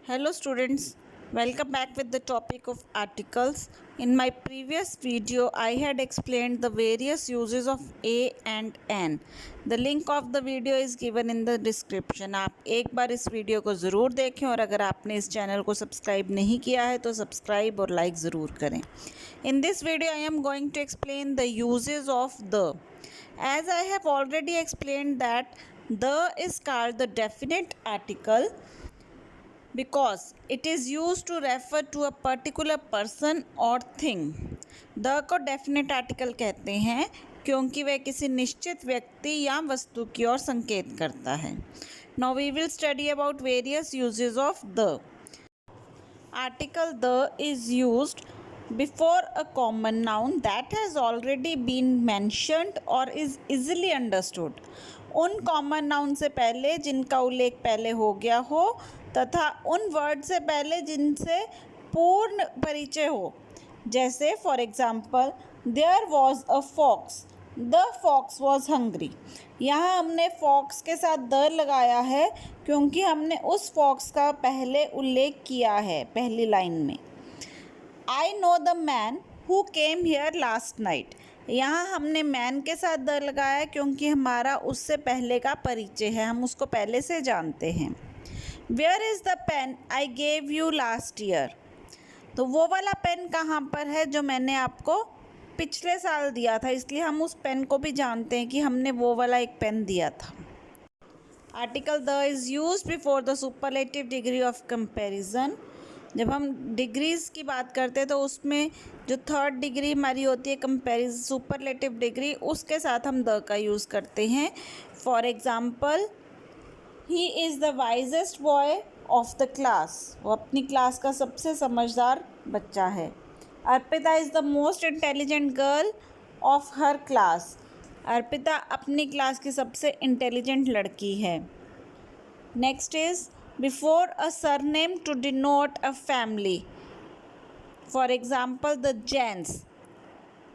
Hello students, welcome back with the topic of articles. In my previous video, I had explained the various uses of a and an. The link of the video is given in the description. आप एक बार इस video को ज़रूर देखें और अगर आपने इस चैनल को सब्सक्राइब नहीं किया है तो सब्सक्राइब और लाइक ज़रूर करें. In this video, I am going to explain the uses of the. As I have already explained that the is called the definite article because it is used to refer to a particular person or thing. The को definite article कहते हैं क्योंकि वह किसी निश्चित व्यक्ति या वस्तु की ओर संकेत करता है. Now we will study about various uses of the. Article the is used before a common noun that has already been mentioned or is easily understood. उन कॉमन नाउन से पहले जिनका उल्लेख पहले हो गया हो तथा उन वर्ड से पहले जिनसे पूर्ण परिचय हो. जैसे for example there was a fox, the fox was hungry. यहाँ हमने फॉक्स के साथ द लगाया है क्योंकि हमने उस फॉक्स का पहले उल्लेख किया है पहली लाइन में. I know the man who came here last night. यहाँ हमने मैन के साथ द लगाया क्योंकि हमारा उससे पहले का परिचय है, हम उसको पहले से जानते हैं. Where is the pen I gave you last year. तो वो वाला पेन कहाँ पर है जो मैंने आपको पिछले साल दिया था, इसलिए हम उस पेन को भी जानते हैं कि हमने वो वाला एक पेन दिया था. Article the is used before the superlative degree of comparison. जब हम डिग्रीज़ की बात करते हैं तो उसमें जो थर्ड डिग्री हमारी होती है कंपैरिजन सुपरलेटिव डिग्री, उसके साथ हम द का यूज़ करते हैं. For example he is the wisest boy of the class. वो अपनी क्लास का सबसे समझदार बच्चा है. Arpita is the most intelligent girl of her class. Arpita अपनी क्लास की सबसे इंटेलिजेंट लड़की है. Next is before a surname to denote a family. For example the Jains.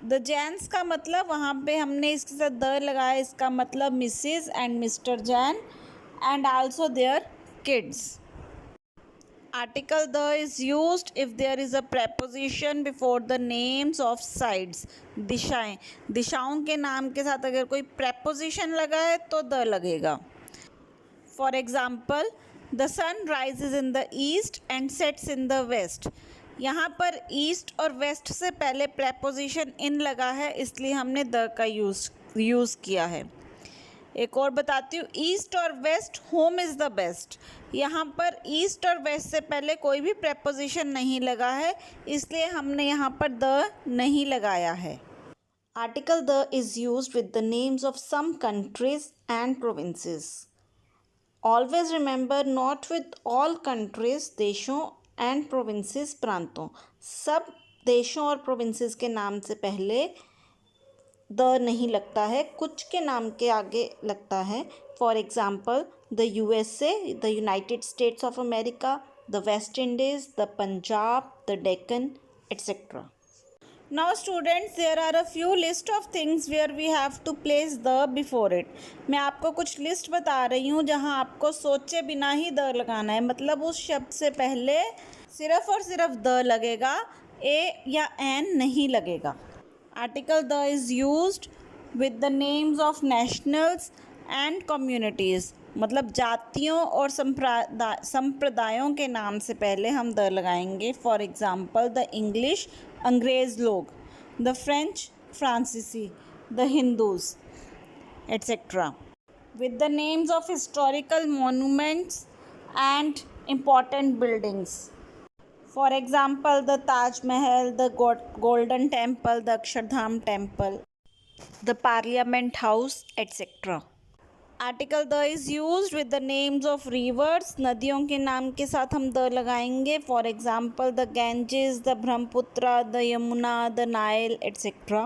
The Jains का मतलब वहाँ पे हमने इसके साथ द लगाया, इसका मतलब Mrs and Mr Jain and also their kids. Article the is used if there is a preposition before the names of sides. दिशाएं, दिशाओं के नाम के साथ अगर कोई preposition लगा है तो द लगेगा. For example the sun rises in the east and sets in the west. यहाँ पर ईस्ट और वेस्ट से पहले प्रेपोजिशन इन लगा है, इसलिए हमने द का यूज़ किया है. एक और बताती हूँ, ईस्ट और west home is the best. यहाँ पर ईस्ट और वेस्ट से पहले कोई भी प्रेपोजिशन नहीं लगा है, इसलिए हमने यहाँ पर द नहीं लगाया है. Article the is used with the names of some countries and provinces. Always remember not with all countries देशों एंड प्रोविंसेस प्रांतों. सब देशों और प्रोविंसेस के नाम से पहले द नहीं लगता है, कुछ के नाम के आगे लगता है. For example the USA, the United states of America, the West Indies, the Punjab, the Deccan etcetera. Now students, there are a few list of things where we have to place the before it. मैं आपको कुछ list बता रही हूँ जहाँ आपको सोचे बिना ही द लगाना है, मतलब उस शब्द से पहले सिर्फ और सिर्फ द लगेगा, ए या एन नहीं लगेगा. Article the is used with the names of nationals and communities. मतलब जातियों और संप्रदायों के नाम से पहले हम द लगाएंगे. फॉर एग्ज़ाम्पल द इंग्लिश अंग्रेज़ लोग, द फ्रेंच फ्रांसीसी, the Hindus etcetera. With the names of historical monuments and important buildings. For example the Taj Mahal, the golden temple, the Akshardham temple, the parliament house etcetera. Article the is used with the names of rivers. नदियों के नाम के साथ हम the लगाएंगे. For example the Ganges, the Brahmaputra, the Yamuna, the Nile etcetera.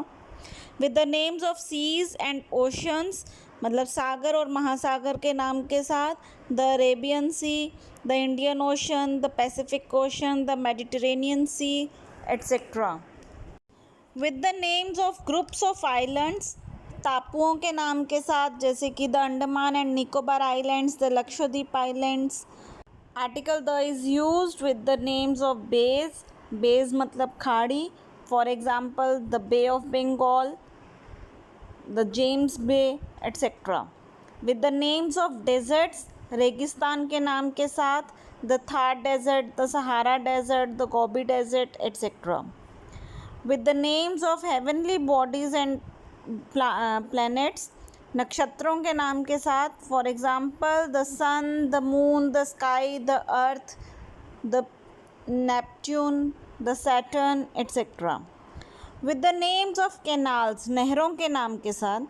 With the names of seas and oceans, मतलब सागर और महासागर के नाम के साथ the Arabian sea, the Indian ocean, the Pacific ocean, the Mediterranean sea etcetera. With the names of groups of islands, टापुओं के नाम के साथ, जैसे कि the Andaman and Nicobar islands, the Lakshadweep islands, article the is used with the names of bays, bays मतलब खाड़ी, for example the bay of Bengal, the James bay etcetera. With the names of deserts, रेगिस्तान के नाम के साथ, the Thar desert, the Sahara desert, the Gobi desert etcetera. With the names of heavenly bodies and planets, नक्षत्रों के नाम के साथ, for example the sun, the moon, the sky, the earth, the Neptune, the Saturn etcetera. With the names of canals, नहरों के नाम के साथ,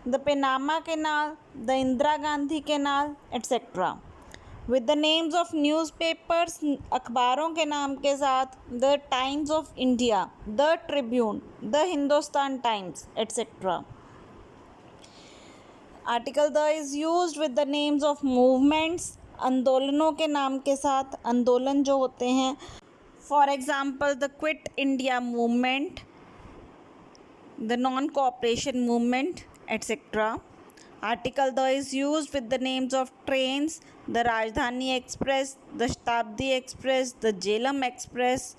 the Panama canal, the Indira Gandhi canal etcetera. With the names of newspapers, अखबारों के नाम के साथ, the times of India, the Tribune, the Hindustan times etcetera. Article the is used with the names of movements, आंदोलनों के नाम के साथ, आंदोलन जो होते हैं, for example the quit India movement, the non-cooperation movement, etc. Article the is used with the names of trains, the Rajdhani Express, the Shatabdi Express, the Jhelum Express.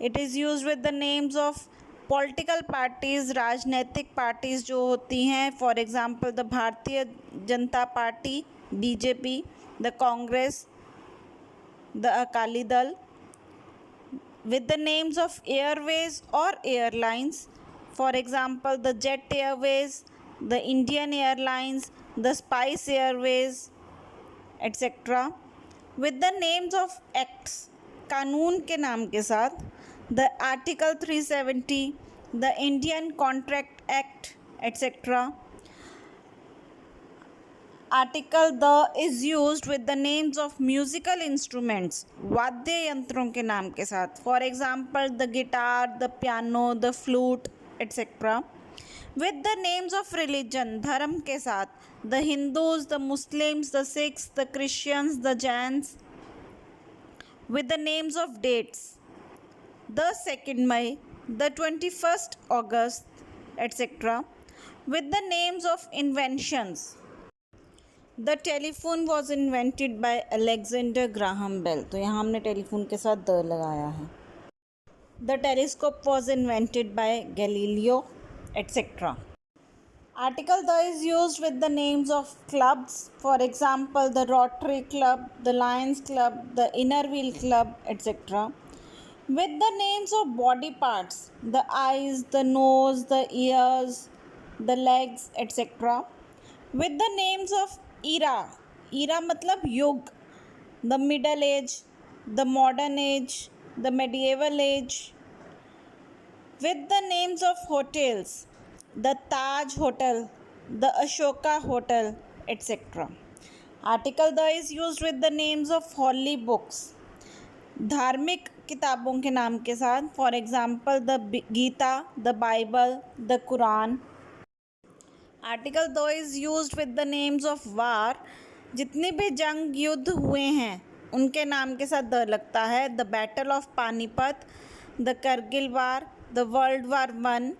It is used with the names of political parties, राजनीतिक parties जो होती हैं, for example the Bharatiya Janata party BJP, the Congress, the Akali Dal. With the names of airways or airlines, for example the Jet Airways, the Indian Airlines, the Spice Airways, etc. With the names of acts, कानून के नाम के साथ, the Article 370, the Indian Contract Act, etc. Article the is used with the names of musical instruments, वाद्य यंत्रों के नाम के साथ, for example the guitar, the piano, the flute etcetera. With the names of religion, धर्म के साथ, the Hindus, the Muslims, the Sikhs, the Christians, the Jains. With the names of dates, the 2nd May, the 21st August etcetera. With the names of inventions, the telephone was invented by Alexander Graham Bell, तो यहाँ हमने telephone के साथ the लगाया है. The telescope was invented by Galileo etcetera. Article the is used with the names of clubs, for example the Rotary club, the Lions club, the Inner Wheel club etcetera. With the names of body parts, the eyes, the nose, the ears, the legs etcetera. With the names of era मतलब युग, the middle age, the modern age, the medieval as. With the names of hotels, the Taj hotel, the Ashoka hotel etcetera. Article the is used with the names of holy books, धार्मिक किताबों के नाम के साथ, for example the Gita, the Bible, the Quran. Article the is used with the names of war, जितने भी जंग युद्ध हुए हैं उनके नाम के साथ द लगता है, the battle of Panipat, the Kargil war, the world war 1.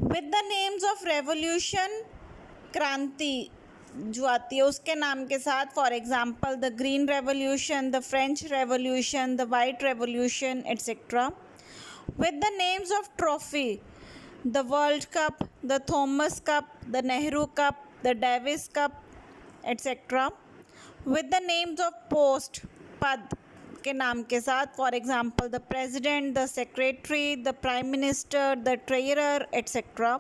With the names of revolution, क्रांति जो आती है उसके नाम के साथ, for example the green revolution, the French revolution, the white revolution etcetera. With the names of trophy, the World Cup, the Thomas Cup, the Nehru Cup, the Davis Cup, etc. With the names of post, पद के नाम के साथ, for example the President, the Secretary, the Prime Minister, the Treasurer, etc.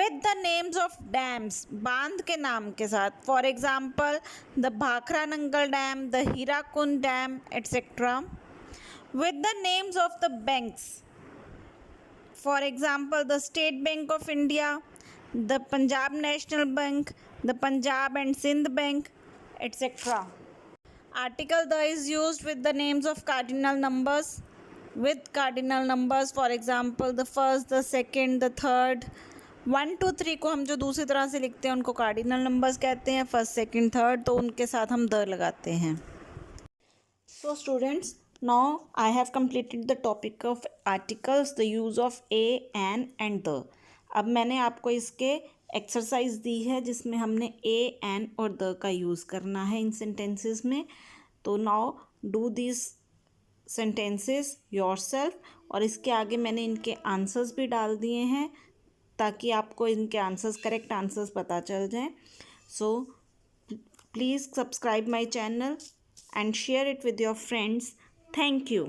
With the names of dams, बांध के नाम के साथ, for example the Bhakra Nangal Dam, the Hirakund Dam, etc. With the names of the banks, for example the State Bank of India, the Punjab National Bank, the Punjab and Sindh Bank, etc. Article the is used with the names of cardinal numbers, with cardinal numbers, for example the first, the second, the third. 1 2 3 को हम जो दूसरी तरह से लिखते हैं उनको cardinal numbers कहते हैं, फर्स्ट सेकंड थर्ड, तो उनके साथ हम द लगाते हैं. So students, now I have completed the topic of articles, the use of a, an and the. अब मैंने आपको इसके एक्सरसाइज दी है जिसमें हमने a, an और the का यूज़ करना है इन सेंटेंसेस में. तो now do this sentences yourself. और इसके आगे मैंने इनके आंसर्स भी डाल दिए हैं ताकि आपको इनके आंसर्स, करेक्ट आंसर्स पता चल जाएं। So please subscribe my channel and share it with your friends. Thank you.